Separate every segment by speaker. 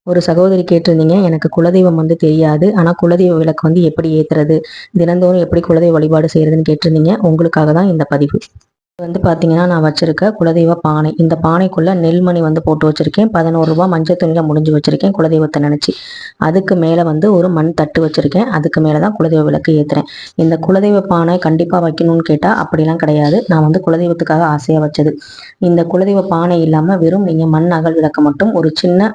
Speaker 1: ஒரு சகோதரி கேட்டிருந்தீங்க, எனக்கு குலதெய்வம் தெரியாது. ஆனா குலதெய்வ விளக்கு எப்படி ஏத்துறது? தினந்தோறும் எப்படி குலதெய்வ வழிபாடு செய்றதுன்னு கேட்டிருந்தீங்க. உங்களுக்காக தான் இந்த பதிவு. பார்த்தீங்கன்னா, நான் வச்சிருக்க குலதெய்வ பானை. இந்த பானைக்குள்ள நெல்மணி போட்டு வச்சிருக்கேன். ரூ. 11 மஞ்சள் துணியில முடிஞ்சு வச்சிருக்கேன் குலதெய்வத்த நெனச்சு. அதுக்கு மேல ஒரு மண் தட்டு வச்சிருக்கேன். அதுக்கு மேல தான் குலதெய்வ விளக்கு ஏத்துறேன். இந்த குலதெய்வ பானை கண்டிப்பா வைக்கணும்னு கேட்டா, அப்படிலாம் கிடையாது. நான் குலதெய்வத்துக்காக ஆசையா வச்சது. இந்த குலதெய்வ பானை இல்லாம வெறும் நீங்க மண் அகல் விளக்க மட்டும் ஒரு சின்ன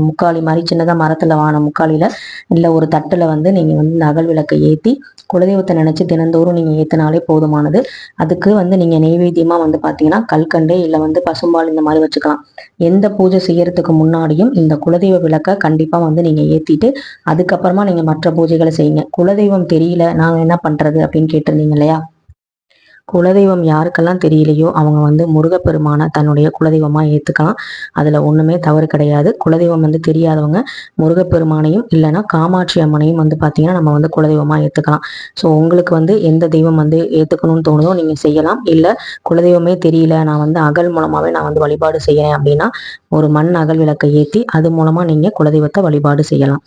Speaker 1: முக்காலி மாரி சின்னதா மரத்துல ஆன முக்காலில, இல்ல ஒரு தட்டுல நீங்க இந்த அகல் விளக்க ஏத்தி, குலதெய்வத்த நெனச்சு தினந்தோறும் நீங்க ஏத்துனாலே போதுமானது. அதுக்கு நீங்க நெய்வேத்தியமா பார்த்தீங்கன்னா, கல்கண்டு இல்ல பசும்பால் இந்த மாரி வச்சுக்கலாம். எந்த பூஜை செய்யறதுக்கு முன்னாடியும் இந்த குலதெய்வ விளக்க கண்டிப்பா நீங்க ஏத்திட்டு, அதுக்கப்புறமா நீங்க மற்ற பூஜைகள செய்யுங்க. குலதெய்வம் தெரியல, நாங்க என்ன பண்றது அப்படின்னு கேட்டிருந்தீங்க இல்லையா? குலதெய்வம் யாருக்கெல்லாம் தெரியலையோ அவங்க முருகப்பெருமான தன்னுடைய குலதெய்வமா ஏத்துக்கலாம். அதுல ஒண்ணுமே தவறு கிடையாது. குலதெய்வம் தெரியாதவங்க முருகப்பெருமானையும் இல்லைன்னா காமாட்சி அம்மனையும் பார்த்தீங்கன்னா நம்ம குலதெய்வமா ஏத்துக்கலாம். ஸோ உங்களுக்கு எந்த தெய்வம் ஏத்துக்கணும்னு தோணுதோ நீங்க செய்யலாம். இல்ல குலதெய்வமே தெரியல, நான் அகல் மூலமாவே நான் வழிபாடு செய்யறேன் அப்படின்னா, ஒரு மண் அகல் விளக்கை ஏத்தி அது மூலமா நீங்க குலதெய்வத்தை வழிபாடு செய்யலாம்.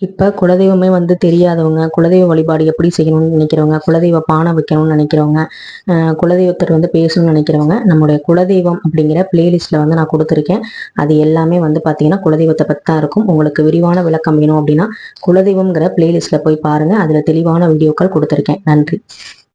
Speaker 1: இப்ப குலதெய்வமே தெரியாதவங்க, குலதெய்வ வழிபாடு எப்படி செய்யணும்னு நினைக்கிறவங்க, குலதெய்வ பானை வைக்கணும்னு நினைக்கிறவங்க, குலதெய்வத்திட்ட பேசணும்னு நினைக்கிறவங்க, நம்முடைய குலதெய்வம் அப்படிங்கிற பிளேலிஸ்ட்ல நான் கொடுத்துருக்கேன். அது எல்லாமே பார்த்தீங்கன்னா குலதெய்வத்தை பத்தி தான் இருக்கும். உங்களுக்கு விரிவான விளக்கம் வேணும் அப்படின்னா குலதெய்வம்ங்கிற பிளேலிஸ்ட்ல போய் பாருங்க. அதுல தெளிவான வீடியோக்கள் கொடுத்துருக்கேன். நன்றி.